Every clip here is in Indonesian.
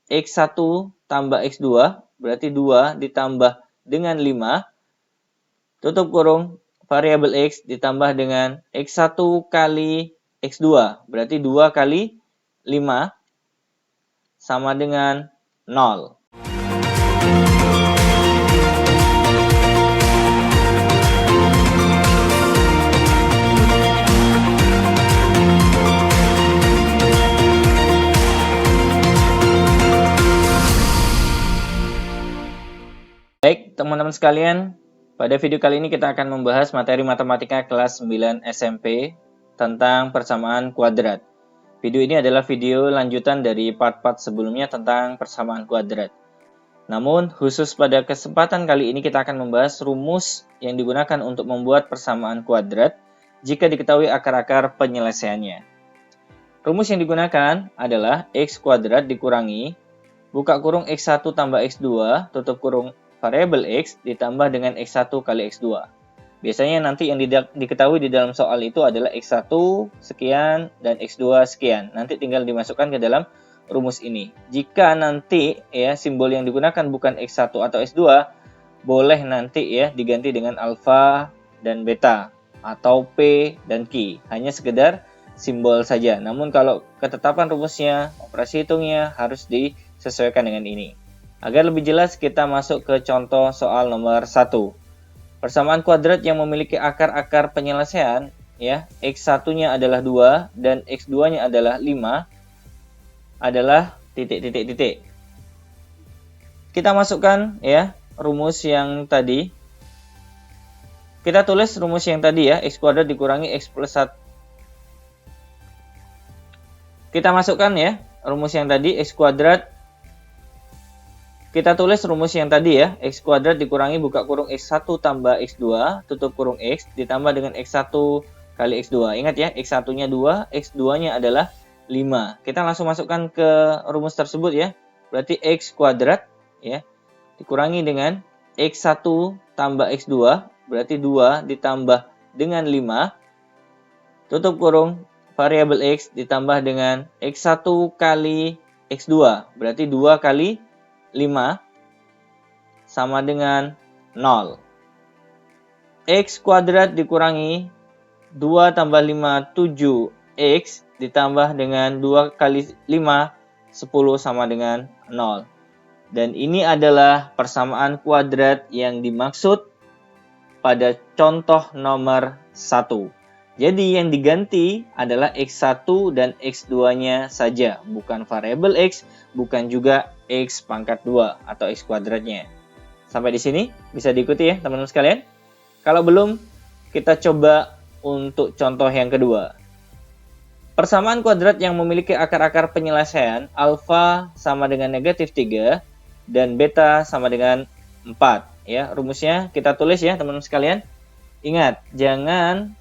X1 tambah X2, berarti 2 ditambah dengan 5, tutup kurung, variabel X ditambah dengan X1 kali X2, berarti 2 kali 5 sama dengan 0. Baik, teman-teman sekalian, pada video kali ini kita akan membahas materi matematika kelas 9 SMP tentang persamaan kuadrat. Video ini adalah video lanjutan dari part-part sebelumnya tentang persamaan kuadrat. Namun, khusus pada kesempatan kali ini kita akan membahas rumus yang digunakan untuk membuat persamaan kuadrat jika diketahui akar-akar penyelesaiannya. Rumus yang digunakan adalah X kuadrat dikurangi, buka kurung X1 tambah X2, tutup kurung variabel X ditambah dengan X1 kali X2. Biasanya nanti yang diketahui di dalam soal itu adalah X1 sekian dan X2 sekian. Nanti tinggal dimasukkan ke dalam rumus ini. Jika nanti ya simbol yang digunakan bukan X1 atau X2, boleh nanti ya diganti dengan alfa dan beta atau P dan Q. Hanya sekedar simbol saja. Namun kalau ketetapan rumusnya, operasi hitungnya harus disesuaikan dengan ini. Agar lebih jelas, kita masuk ke contoh soal nomor 1. Persamaan kuadrat yang memiliki akar-akar penyelesaian, ya, X1-nya adalah 2 dan X2-nya adalah 5, adalah titik. Kita masukkan ya rumus yang tadi. Kita tulis rumus yang tadi ya, X kuadrat dikurangi X plus 1. Kita masukkan ya rumus yang tadi, X kuadrat. Kita tulis rumus yang tadi ya, X kuadrat dikurangi buka kurung X1 tambah X2, tutup kurung X, ditambah dengan X1 kali X2. Ingat ya, X1-nya 2, X2-nya adalah 5. Kita langsung masukkan ke rumus tersebut ya. Berarti X kuadrat ya, dikurangi dengan X1 tambah X2, berarti 2 ditambah dengan 5, tutup kurung, variabel X ditambah dengan X1 kali X2, berarti 2 kali 5 sama dengan 0. X kuadrat dikurangi 2 tambah 5, 7X ditambah dengan 2 kali 5, 10 sama dengan 0. Dan ini adalah persamaan kuadrat yang dimaksud pada contoh nomor 1. Jadi yang diganti adalah X1 dan X2-nya saja, bukan variabel X, bukan juga X pangkat 2 atau X kuadratnya. Sampai di sini bisa diikuti ya teman-teman sekalian. Kalau belum, kita coba untuk contoh yang kedua. Persamaan kuadrat yang memiliki akar-akar penyelesaian alfa sama dengan negatif 3 dan beta sama dengan 4. Ya, rumusnya kita tulis ya teman-teman sekalian. Ingat, jangan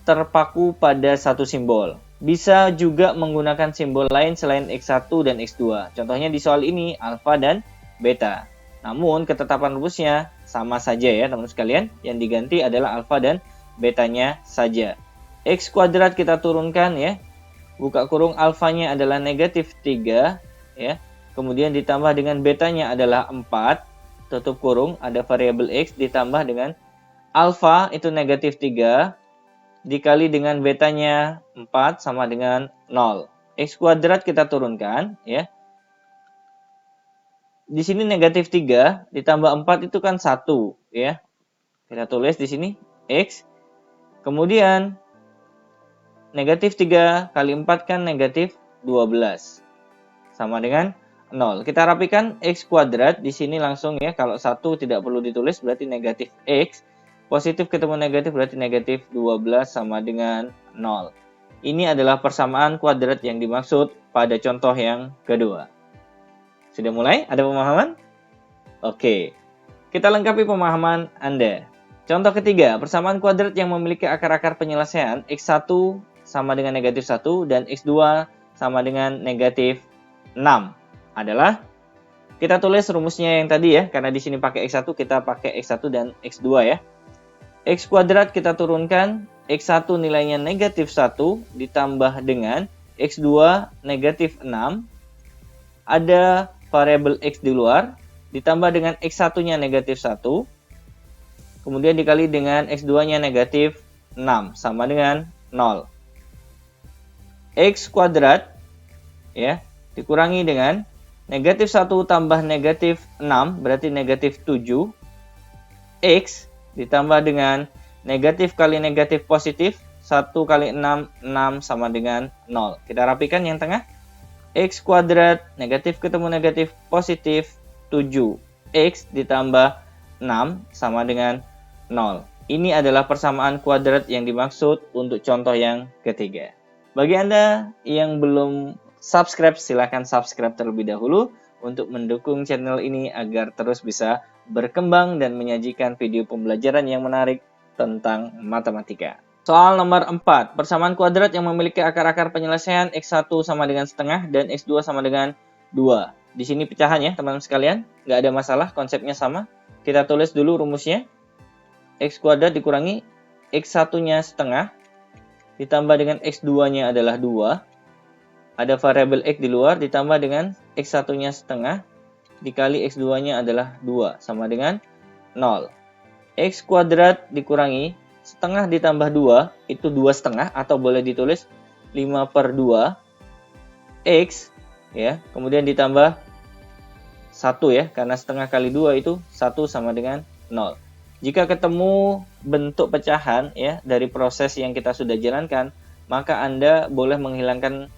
terpaku pada satu simbol. Bisa juga menggunakan simbol lain selain X1 dan X2. Contohnya di soal ini alfa dan beta. Namun ketetapan rumusnya sama saja ya teman-teman sekalian. Yang diganti adalah alfa dan betanya saja. X kuadrat kita turunkan ya. Buka kurung, alfanya adalah negatif 3 ya. Kemudian ditambah dengan betanya adalah 4. Tutup kurung, ada variabel X ditambah dengan alfa itu negatif 3 dikali dengan betanya 4 sama dengan 0. X kuadrat kita turunkan ya. Di sini negatif 3 ditambah 4 itu kan 1 ya. Kita tulis di sini X. Kemudian negatif 3 kali 4 kan negatif 12. Sama dengan 0. Kita rapikan X kuadrat di sini langsung ya. Kalau 1 tidak perlu ditulis berarti negatif X. Positif ketemu negatif berarti negatif 12 sama dengan 0. Ini adalah persamaan kuadrat yang dimaksud pada contoh yang kedua. Sudah mulai? Ada pemahaman? Oke. Kita lengkapi pemahaman Anda. Contoh ketiga, persamaan kuadrat yang memiliki akar-akar penyelesaian X1 sama dengan negatif 1 dan X2 sama dengan negatif 6 adalah, kita tulis rumusnya yang tadi ya, karena di sini pakai X1 kita pakai X1 dan X2 ya. X kuadrat kita turunkan, X1 nilainya negatif 1 ditambah dengan X2 negatif 6. Ada variabel X di luar, ditambah dengan X1-nya negatif 1, kemudian dikali dengan X2-nya negatif 6, sama dengan 0. X kuadrat ya dikurangi dengan negatif 1 tambah negatif 6 berarti negatif 7. X ditambah dengan negatif kali negatif positif 1 kali 6, 6 sama dengan 0. Kita rapikan yang tengah. X kuadrat negatif ketemu negatif positif 7. X ditambah 6 sama dengan 0. Ini adalah persamaan kuadrat yang dimaksud untuk contoh yang ketiga. Bagi Anda yang belum subscribe, silakan subscribe terlebih dahulu untuk mendukung channel ini agar terus bisa berkembang dan menyajikan video pembelajaran yang menarik tentang matematika. Soal nomor 4, persamaan kuadrat yang memiliki akar-akar penyelesaian X1 sama dengan setengah dan X2 sama dengan 2. Di sini pecahan ya teman-teman sekalian, nggak ada masalah, konsepnya sama. Kita tulis dulu rumusnya. X kuadrat dikurangi X1-nya setengah, ditambah dengan X2-nya adalah 2. Ada variabel X di luar, ditambah dengan X1-nya setengah, dikali X2-nya adalah 2, sama dengan 0. X kuadrat dikurangi setengah ditambah 2, itu 2 setengah, atau boleh ditulis 5/2. X, ya, kemudian ditambah 1 ya, karena setengah kali 2 itu 1 sama dengan 0. Jika ketemu bentuk pecahan ya dari proses yang kita sudah jalankan, maka Anda boleh menghilangkan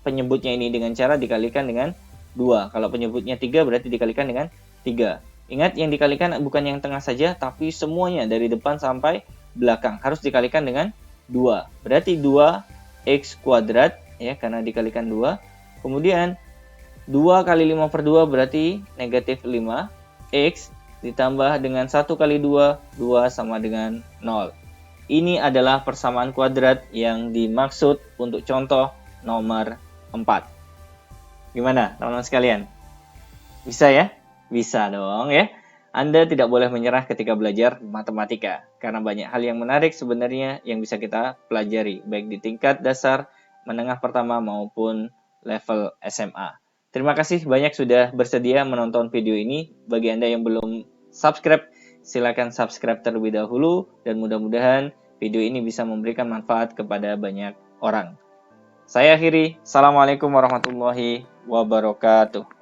penyebutnya ini dengan cara dikalikan dengan 2. Kalau penyebutnya 3 berarti dikalikan dengan 3. Ingat, yang dikalikan bukan yang tengah saja, tapi semuanya dari depan sampai belakang harus dikalikan dengan 2. Berarti 2x kuadrat ya, karena dikalikan 2. Kemudian 2 kali 5/2 berarti negatif 5. X ditambah dengan 1 kali 2, 2 sama dengan 0. Ini adalah persamaan kuadrat yang dimaksud untuk contoh nomor 4. Gimana teman-teman sekalian? Bisa ya? Bisa dong ya. Anda tidak boleh menyerah ketika belajar matematika, karena banyak hal yang menarik sebenarnya yang bisa kita pelajari, baik di tingkat dasar, menengah pertama maupun level SMA. Terima kasih banyak sudah bersedia menonton video ini. Bagi Anda yang belum subscribe, silakan subscribe terlebih dahulu, dan mudah-mudahan video ini bisa memberikan manfaat kepada banyak orang. Saya akhiri. Assalamualaikum warahmatullahi wabarakatuh.